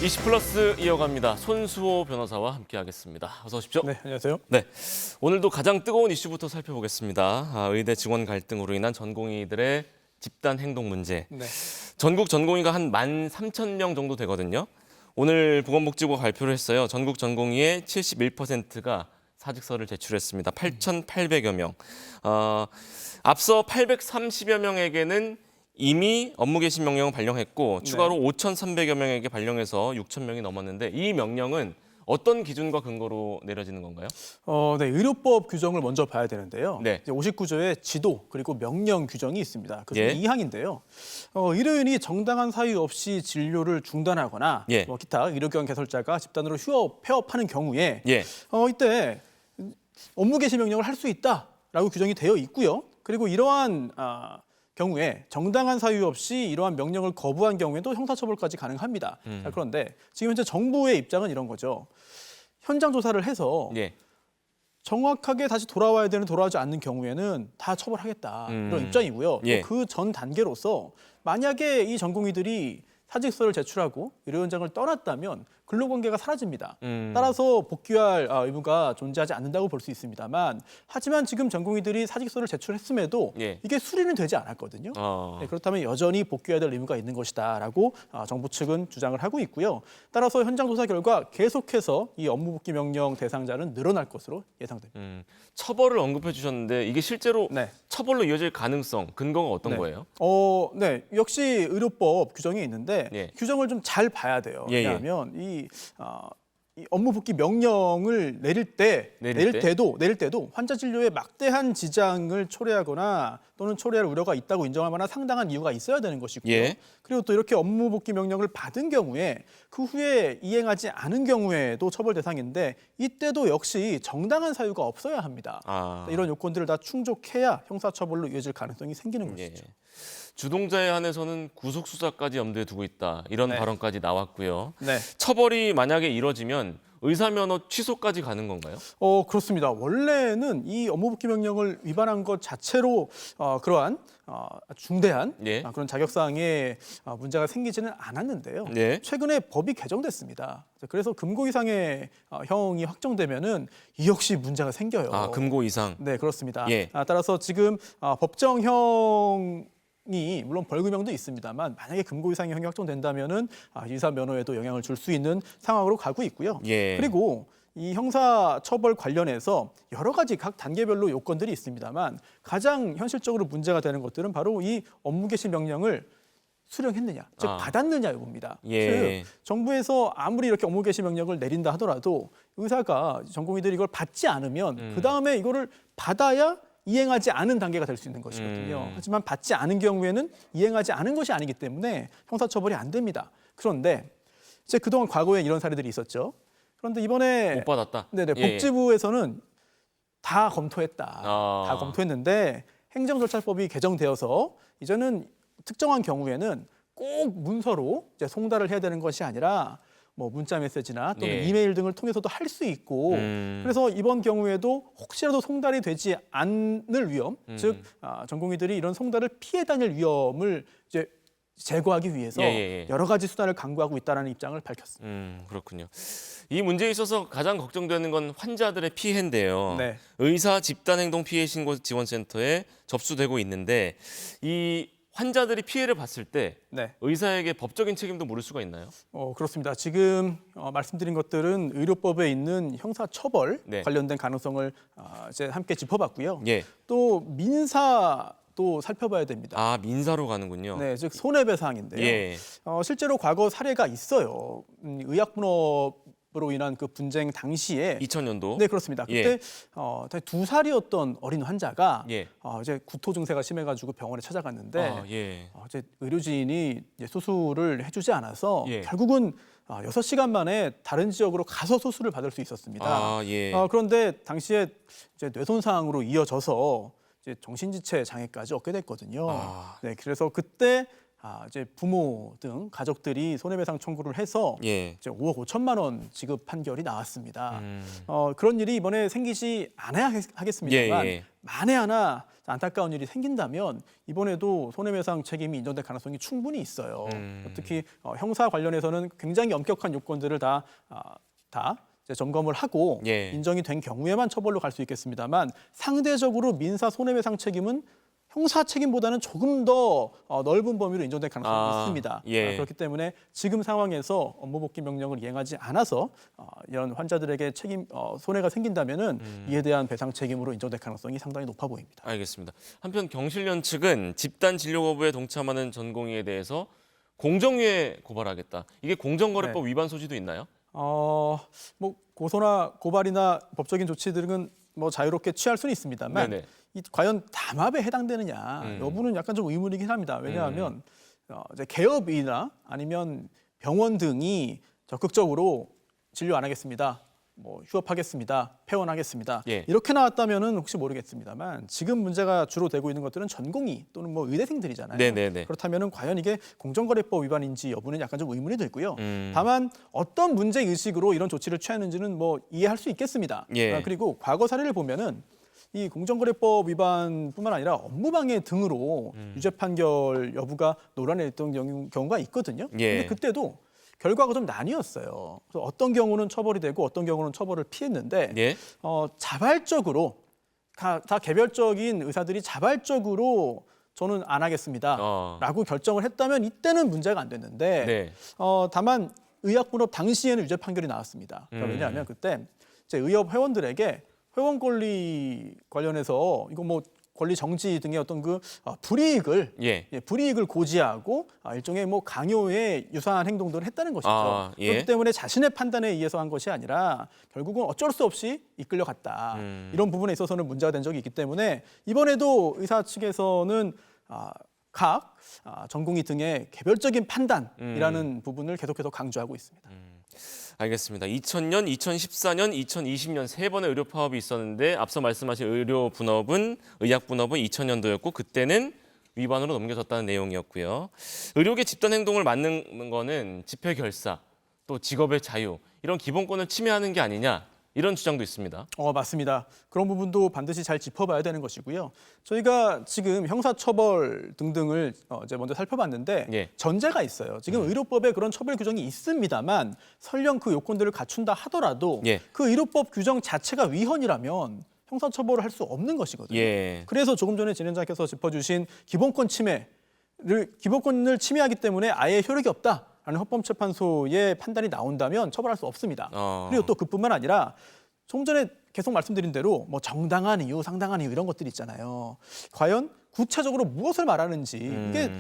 20플러스 이어갑니다. 손수호 변호사와 함께하겠습니다. 어서 오십시오. 네, 안녕하세요. 네, 오늘도 가장 뜨거운 이슈부터 살펴보겠습니다. 의대 직원 갈등으로 인한 전공의들의 집단 행동 문제. 네. 전국 전공의가 한 13,000명 정도 되거든요. 오늘 보건복지부가 발표를 했어요. 전국 전공의의 71%가 사직서를 제출했습니다. 8,800여 명. 앞서 830여 명에게는 이미 업무 개시 명령을 발령했고 추가로 5,300여 명에게 발령해서 6,000명이 넘었는데 이 명령은 어떤 기준과 근거로 내려지는 건가요? 네, 의료법 규정을 먼저 봐야 되는데요. 네. 이제 59조에 지도 그리고 명령 규정이 있습니다. 그중 예. 2항인데요. 의료인이 정당한 사유 없이 진료를 중단하거나 예. 기타 의료기관 개설자가 집단으로 폐업하는 경우에 예. 이때 업무 개시 명령을 할 수 있다라고 규정이 되어 있고요. 그리고 이러한 경우에 정당한 사유 없이 이러한 명령을 거부한 경우에도 형사처벌까지 가능합니다. 자, 그런데 지금 현재 정부의 입장은 이런 거죠. 현장 조사를 해서 예. 정확하게 다시 돌아오지 않는 경우에는 다 처벌하겠다. 이런 입장이고요. 예. 또 그 전 단계로서 만약에 이 전공의들이 사직서를 제출하고 의료 현장을 떠났다면 근로관계가 사라집니다. 따라서 복귀할 의무가 존재하지 않는다고 볼 수 있습니다만 하지만 지금 전공의들이 사직서를 제출했음에도 예. 이게 수리는 되지 않았거든요. 네, 그렇다면 여전히 복귀해야 될 의무가 있는 것이다라고 정부 측은 주장을 하고 있고요. 따라서 현장 조사 결과 계속해서 이 업무 복귀 명령 대상자는 늘어날 것으로 예상됩니다. 처벌을 언급해 주셨는데 이게 실제로 네. 처벌로 이어질 가능성, 근거가 어떤 네. 거예요? 네, 역시 의료법 규정이 있는데 예. 규정을 좀 잘 봐야 돼요. 예, 예. 왜냐하면 이 업무 복귀 명령을 내릴 때도 환자 진료에 막대한 지장을 초래하거나 또는 초래할 우려가 있다고 인정할 만한 상당한 이유가 있어야 되는 것이고요. 예. 그리고 또 이렇게 업무 복귀 명령을 받은 경우에 그 후에 이행하지 않은 경우에도 처벌 대상인데 이때도 역시 정당한 사유가 없어야 합니다. 이런 요건들을 다 충족해야 형사처벌로 이어질 가능성이 생기는 것이죠. 예. 주동자에 한해서는 구속 수사까지 염두에 두고 있다. 이런 네. 발언까지 나왔고요. 네. 처벌이 만약에 이뤄지면 의사 면허 취소까지 가는 건가요? 그렇습니다. 원래는 이 업무복귀 명령을 위반한 것 자체로 그러한 중대한 예. 그런 자격사항에 문제가 생기지는 않았는데요. 네. 최근에 법이 개정됐습니다. 그래서 금고 이상의 형이 확정되면은 이 역시 문제가 생겨요. 금고 이상. 네, 그렇습니다. 예. 따라서 지금 법정형이 물론 벌금형도 있습니다만 만약에 금고 이상의 형이 확정된다면은 의사 면허에도 영향을 줄 수 있는 상황으로 가고 있고요. 예. 그리고 이 형사 처벌 관련해서 여러 가지 각 단계별로 요건들이 있습니다만 가장 현실적으로 문제가 되는 것들은 바로 이 업무 개시 명령을 수령했느냐, 즉 받았느냐 여부입니다. 예. 즉 정부에서 아무리 이렇게 업무 개시 명령을 내린다 하더라도 의사가 전공의들이 이걸 받지 않으면 그 다음에 이거를 받아야 이행하지 않은 단계가 될 수 있는 것이거든요. 하지만 받지 않은 경우에는 이행하지 않은 것이 아니기 때문에 형사처벌이 안 됩니다. 그런데 이제 그동안 과거에 이런 사례들이 있었죠. 그런데 이번에 못 받았다. 네네, 예. 복지부에서는 다 검토했다. 다 검토했는데 행정절차법이 개정되어서 이제는 특정한 경우에는 꼭 문서로 이제 송달을 해야 되는 것이 아니라 뭐 문자 메시지나 또는 예. 이메일 등을 통해서도 할 수 있고 그래서 이번 경우에도 혹시라도 송달이 되지 않을 위험, 즉 전공의들이 이런 송달을 피해 다닐 위험을 이제 제거하기 위해서 예. 여러 가지 수단을 강구하고 있다는 입장을 밝혔습니다. 그렇군요. 이 문제에 있어서 가장 걱정되는 건 환자들의 피해인데요. 네. 의사 집단행동 피해 신고 지원센터에 접수되고 있는데 이 환자들이 피해를 봤을 때 네. 의사에게 법적인 책임도 물을 수가 있나요? 그렇습니다. 지금 말씀드린 것들은 의료법에 있는 형사처벌 네. 관련된 가능성을 이제 함께 짚어봤고요. 예. 또 민사도 살펴봐야 됩니다. 민사로 가는군요. 네, 즉 손해배상인데요. 예. 실제로 과거 사례가 있어요. 의약분업으로 인한 그 분쟁 당시에 2000년도. 네, 그렇습니다. 그때 2살이었던 어린 환자가 예. 이제 구토 증세가 심해가지고 병원에 찾아갔는데 예. 이제 의료진이 이제 수술을 해주지 않아서 예. 결국은 6시간 만에 다른 지역으로 가서 수술을 받을 수 있었습니다. 예. 그런데 당시에 이제 뇌손상으로 이어져서 이제 정신지체 장애까지 얻게 됐거든요. 네, 그래서 그때 이제 부모 등 가족들이 손해배상 청구를 해서 예. 이제 5억 5천만 원 지급 판결이 나왔습니다. 그런 일이 이번에 생기지 않아야 하겠습니다만 예, 예. 만에 하나 안타까운 일이 생긴다면 이번에도 손해배상 책임이 인정될 가능성이 충분히 있어요. 특히 형사 관련해서는 굉장히 엄격한 요건들을 다 이제 점검을 하고 예. 인정이 된 경우에만 처벌로 갈 수 있겠습니다만 상대적으로 민사 손해배상 책임은 형사 책임보다는 조금 더 넓은 범위로 인정될 가능성이 있습니다. 예. 그렇기 때문에 지금 상황에서 업무복귀 명령을 이행하지 않아서 이런 환자들에게 손해가 생긴다면은 이에 대한 배상 책임으로 인정될 가능성이 상당히 높아 보입니다. 알겠습니다. 한편 경실련 측은 집단 진료 거부에 동참하는 전공의에 대해서 공정위에 고발하겠다. 이게 공정거래법 위반 소지도 있나요? 뭐 고소나 고발이나 법적인 조치들은 뭐 자유롭게 취할 수는 있습니다만 네네. 과연 담합에 해당되느냐 여부는 약간 좀 의문이긴 합니다. 왜냐하면 이제 개업이나 아니면 병원 등이 적극적으로 진료 안 하겠습니다. 뭐 휴업하겠습니다. 폐원하겠습니다. 예. 이렇게 나왔다면은 혹시 모르겠습니다만 지금 문제가 주로 되고 있는 것들은 전공의 또는 뭐 의대생들이잖아요. 네네네. 그렇다면은 과연 이게 공정거래법 위반인지 여부는 약간 좀 의문이 들고요. 다만 어떤 문제 의식으로 이런 조치를 취하는지는 뭐 이해할 수 있겠습니다. 예. 그리고 과거 사례를 보면은 이 공정거래법 위반뿐만 아니라 업무방해 등으로 유죄 판결 여부가 논란이 됐던 경우가 있거든요. 예. 근데 그때도 결과가 좀 나뉘었어요. 그래서 어떤 경우는 처벌이 되고 어떤 경우는 처벌을 피했는데 예. 자발적으로 다 개별적인 의사들이 자발적으로 저는 안 하겠습니다라고 결정을 했다면 이때는 문제가 안 됐는데 네. 다만 의약분업 당시에는 유죄 판결이 나왔습니다. 그러니까 왜냐하면 그때 이제 의협 회원들에게 회원 권리 관련해서 이거 뭐 권리 정지 등의 어떤 불이익을 불이익을 고지하고 일종의 뭐 강요에 유사한 행동들을 했다는 것이죠. 예. 그렇기 때문에 자신의 판단에 의해서 한 것이 아니라 결국은 어쩔 수 없이 이끌려갔다. 이런 부분에 있어서는 문제가 된 적이 있기 때문에 이번에도 의사 측에서는 각 전공의 등의 개별적인 판단이라는 부분을 계속해서 강조하고 있습니다. 알겠습니다. 2000년, 2014년, 2020년 세 번의 의료 파업이 있었는데 앞서 말씀하신 의료 분업은 의약 분업은 2000년도였고 그때는 위반으로 넘겨졌다는 내용이었고요. 의료계 집단 행동을 막는 거는 집회 결사, 또 직업의 자유 이런 기본권을 침해하는 게 아니냐 이런 주장도 있습니다. 맞습니다. 그런 부분도 반드시 잘 짚어봐야 되는 것이고요. 저희가 지금 형사처벌 등등을 이제 먼저 살펴봤는데 예. 전제가 있어요. 지금 의료법에 그런 처벌 규정이 있습니다만 설령 그 요건들을 갖춘다 하더라도 예. 그 의료법 규정 자체가 위헌이라면 형사처벌을 할 수 없는 것이거든요. 예. 그래서 조금 전에 진행자께서 짚어주신 기본권을 침해하기 때문에 아예 효력이 없다. 라는 헌법재판소의 판단이 나온다면 처벌할 수 없습니다. 그리고 또 그뿐만 아니라 조금 전에 계속 말씀드린 대로 뭐 정당한 이유, 상당한 이유 이런 것들이 있잖아요. 과연 구체적으로 무엇을 말하는지 이게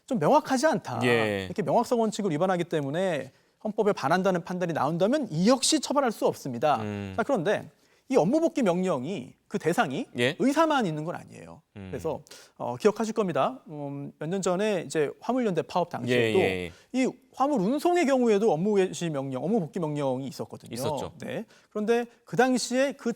좀 명확하지 않다. 예. 이렇게 명확성 원칙을 위반하기 때문에 헌법에 반한다는 판단이 나온다면 이 역시 처벌할 수 없습니다. 자, 그런데 이 업무복귀 명령이 그 대상이 예? 의사만 있는 건 아니에요. 그래서 기억하실 겁니다. 몇 년 전에 이제 화물연대 파업 당시에도 이 화물 운송의 경우에도 업무복귀 명령이 있었거든요. 있었죠. 네. 그런데 그 당시에 그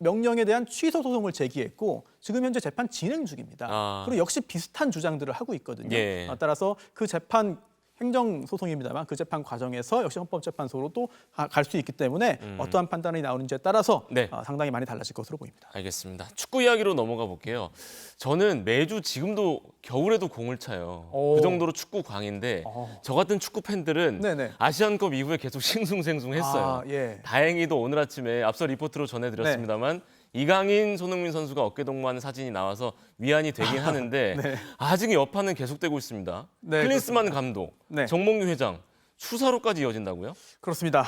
명령에 대한 취소 소송을 제기했고 지금 현재 재판 진행 중입니다. 그리고 역시 비슷한 주장들을 하고 있거든요. 따라서 그 재판 행정소송입니다만 그 재판 과정에서 역시 헌법재판소로 또 갈 수 있기 때문에 어떠한 판단이 나오는지에 따라서 상당히 많이 달라질 것으로 보입니다. 알겠습니다. 축구 이야기로 넘어가 볼게요. 저는 매주 지금도 겨울에도 공을 차요. 그 정도로 축구 광인데 저 같은 축구 팬들은 네네. 아시안컵 이후에 계속 싱숭생숭했어요. 예. 다행히도 오늘 아침에 앞서 리포트로 전해드렸습니다만 이강인, 손흥민 선수가 어깨 동무하는 사진이 나와서 위안이 되긴 하는데 아직 여파는 계속되고 있습니다. 네, 클린스만 감독, 정몽규 회장 수사로까지 이어진다고요? 그렇습니다.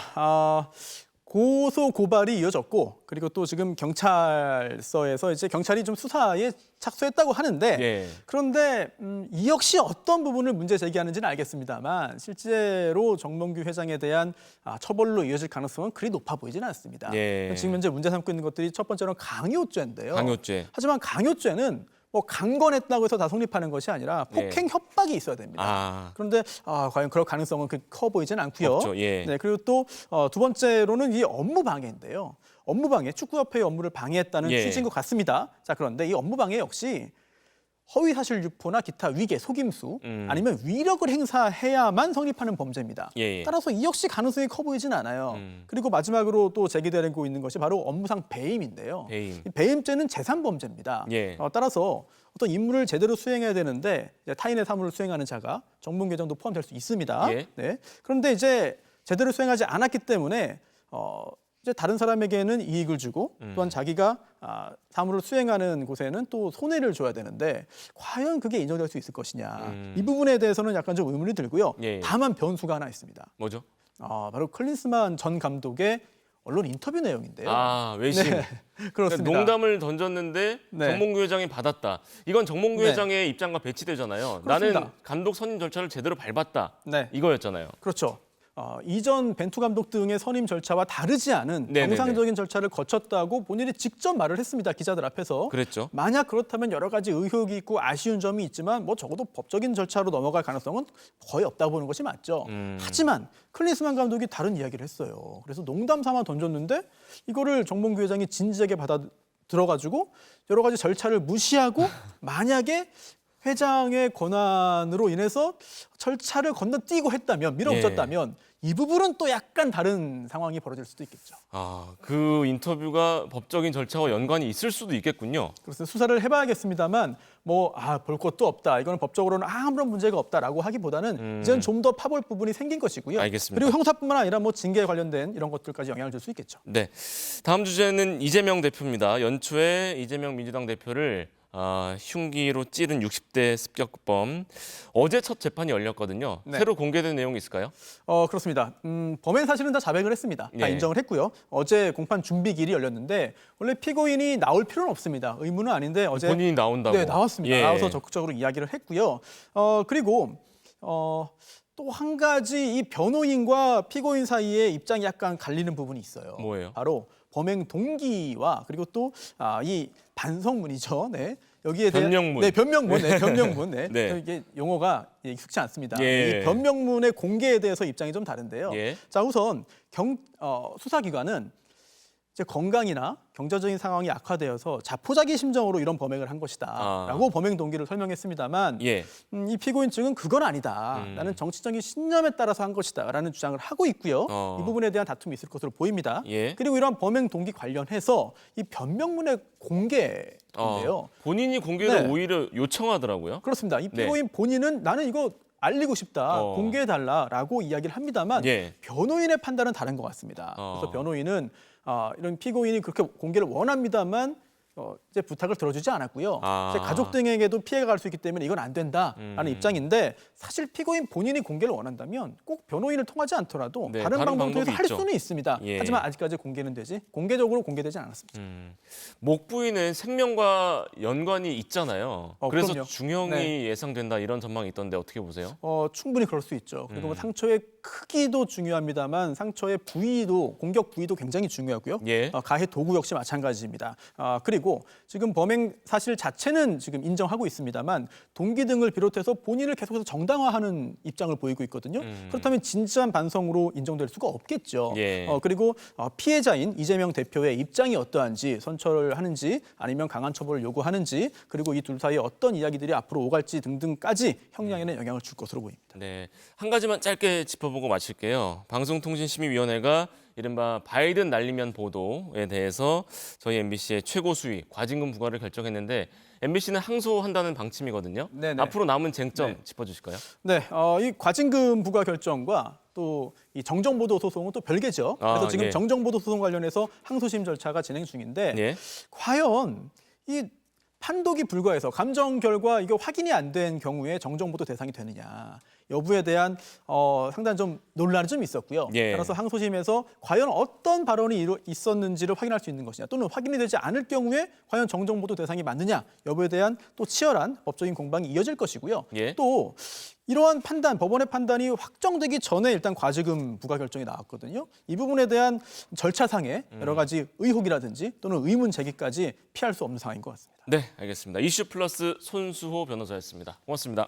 고소 고발이 이어졌고 그리고 또 지금 경찰서에서 이제 경찰이 좀 수사에 착수했다고 하는데 그런데 이 역시 어떤 부분을 문제 제기하는지는 알겠습니다만 실제로 정몽규 회장에 대한 처벌로 이어질 가능성은 그리 높아 보이지는 않습니다. 지금 현재 문제 삼고 있는 것들이 첫 번째로는 강요죄인데요. 강요죄. 하지만 강요죄는 뭐 강권했다고 해서 다 성립하는 것이 아니라 폭행 협박이 있어야 됩니다. 그런데 과연 그럴 가능성은 커 보이지는 않고요. 없죠. 네, 그리고 또 두 번째로는 이 업무 방해인데요. 업무 방해, 축구협회의 업무를 방해했다는 취지인 것 같습니다. 자, 그런데 이 업무 방해 역시 허위 사실 유포나 기타 위계, 속임수 아니면 위력을 행사해야만 성립하는 범죄입니다. 예. 따라서 이 역시 가능성이 커 보이진 않아요. 그리고 마지막으로 또 제기되고 있는 것이 바로 업무상 배임인데요. 배임. 이 배임죄는 재산 범죄입니다. 예. 따라서 어떤 임무를 제대로 수행해야 되는데 이제 타인의 사무를 수행하는 자가 정보계정도 포함될 수 있습니다. 예. 네. 그런데 이제 제대로 수행하지 않았기 때문에 이제 다른 사람에게는 이익을 주고 또한 자기가 사무를 수행하는 곳에는 또 손해를 줘야 되는데 과연 그게 인정될 수 있을 것이냐. 이 부분에 대해서는 약간 좀 의문이 들고요. 예. 다만 변수가 하나 있습니다. 뭐죠? 바로 클린스만 전 감독의 언론 인터뷰 내용인데요. 외신. 네, 그렇습니다. 그러니까 농담을 던졌는데 네. 정몽규 회장이 받았다. 이건 정몽규 네. 회장의 입장과 배치되잖아요. 그렇습니다. 나는 감독 선임 절차를 제대로 밟았다. 네. 이거였잖아요. 그렇죠. 이전 벤투 감독 등의 선임 절차와 다르지 않은 네네네. 정상적인 절차를 거쳤다고 본인이 직접 말을 했습니다. 기자들 앞에서. 그랬죠. 만약 그렇다면 여러 가지 의혹이 있고 아쉬운 점이 있지만 뭐 적어도 법적인 절차로 넘어갈 가능성은 거의 없다고 보는 것이 맞죠. 하지만 클린스만 감독이 다른 이야기를 했어요. 그래서 농담 삼아 던졌는데 이거를 정몽규 회장이 진지하게 받아 들어가지고 여러 가지 절차를 무시하고 만약에 회장의 권한으로 인해서 절차를 건너뛰고 했다면 밀어붙였다면 이 부분은 또 약간 다른 상황이 벌어질 수도 있겠죠. 그 인터뷰가 법적인 절차와 연관이 있을 수도 있겠군요. 그래서 수사를 해봐야겠습니다만 볼 것도 없다. 이거는 법적으로는 아무런 문제가 없다라고 하기보다는 이제는 좀 더 파볼 부분이 생긴 것이고요. 알겠습니다. 그리고 형사뿐만 아니라 징계에 관련된 이런 것들까지 영향을 줄 수 있겠죠. 네. 다음 주제는 이재명 대표입니다. 연초에 이재명 민주당 대표를 흉기로 찌른 60대 습격범. 어제 첫 재판이 열렸거든요. 네. 새로 공개된 내용이 있을까요? 그렇습니다. 범행 사실은 다 자백을 했습니다. 다 예. 인정을 했고요. 어제 공판 준비일이 열렸는데 원래 피고인이 나올 필요는 없습니다. 의무는 아닌데 어제 본인이 나온다고. 네, 나왔습니다. 예. 나와서 적극적으로 이야기를 했고요. 그리고 또 한 가지 이 변호인과 피고인 사이에 입장이 약간 갈리는 부분이 있어요. 뭐예요? 바로 범행 동기와 그리고 또 이 반성문이죠. 네. 여기에 대한 변명문. 네, 변명문. 네, 변명문. 네. 네. 이게 용어가 익숙치 않습니다. 예. 이 변명문의 공개에 대해서 입장이 좀 다른데요. 예. 자, 우선 수사기관은 이제 건강이나 경제적인 상황이 악화되어서 자포자기 심정으로 이런 범행을 한 것이다라고 범행 동기를 설명했습니다만 예. 이 피고인 측은 그건 아니다. 나는 정치적인 신념에 따라서 한 것이다라는 주장을 하고 있고요. 이 부분에 대한 다툼이 있을 것으로 보입니다. 예. 그리고 이러한 범행 동기 관련해서 이 변명문의 공개인데요. 본인이 공개를 네. 오히려 요청하더라고요. 그렇습니다. 이 피고인 본인은 나는 이거 알리고 싶다, 공개해달라라고 이야기를 합니다만 예. 변호인의 판단은 다른 것 같습니다. 그래서 변호인은 이런 피고인이 그렇게 공개를 원합니다만 이제 부탁을 들어주지 않았고요. 이제 가족 등에게도 피해가 갈 수 있기 때문에 이건 안 된다라는 입장인데 사실 피고인 본인이 공개를 원한다면 꼭 변호인을 통하지 않더라도 네, 다른 방법을 통해서 할 있죠. 수는 있습니다. 예. 하지만 아직까지 공개적으로 공개되지 않았습니다. 목 부위는 생명과 연관이 있잖아요. 그래서 그럼요. 중형이 네. 예상된다 이런 전망이 있던데 어떻게 보세요? 충분히 그럴 수 있죠. 그리고 뭐 상처의 크기도 중요합니다만 상처의 부위도 공격 부위도 굉장히 중요하고요. 예. 가해 도구 역시 마찬가지입니다. 그리고 지금 범행 사실 자체는 지금 인정하고 있습니다만 동기 등을 비롯해서 본인을 계속해서 정당화하는 입장을 보이고 있거든요. 그렇다면 진지한 반성으로 인정될 수가 없겠죠. 예. 그리고 피해자인 이재명 대표의 입장이 어떠한지 선처를 하는지 아니면 강한 처벌을 요구하는지 그리고 이 둘 사이에 어떤 이야기들이 앞으로 오갈지 등등까지 형량에는 영향을 줄 것으로 보입니다. 네, 한 가지만 짧게 짚어보고 마칠게요. 방송통신심의위원회가 이른바 바이든 날리면 보도에 대해서 저희 MBC의 최고 수위 과징금 부과를 결정했는데 MBC는 항소한다는 방침이거든요. 네네. 앞으로 남은 쟁점 짚어주실까요? 네, 이 과징금 부과 결정과 또 이 정정보도 소송은 또 별개죠. 그래서 지금 예. 정정보도 소송 관련해서 항소심 절차가 진행 중인데 예. 과연 이 판독이 불가해서 감정 결과 이게 확인이 안 된 경우에 정정보도 대상이 되느냐 여부에 대한 상당히 좀 논란이 좀 있었고요. 예. 따라서 항소심에서 과연 어떤 발언이 있었는지를 확인할 수 있는 것이냐 또는 확인이 되지 않을 경우에 과연 정정보도 대상이 맞느냐 여부에 대한 또 치열한 법적인 공방이 이어질 것이고요. 예. 또 이러한 판단, 법원의 판단이 확정되기 전에 일단 과징금 부과 결정이 나왔거든요. 이 부분에 대한 절차상의 여러 가지 의혹이라든지 또는 의문 제기까지 피할 수 없는 상황인 것 같습니다. 네, 알겠습니다. 이슈 플러스 손수호 변호사였습니다. 고맙습니다.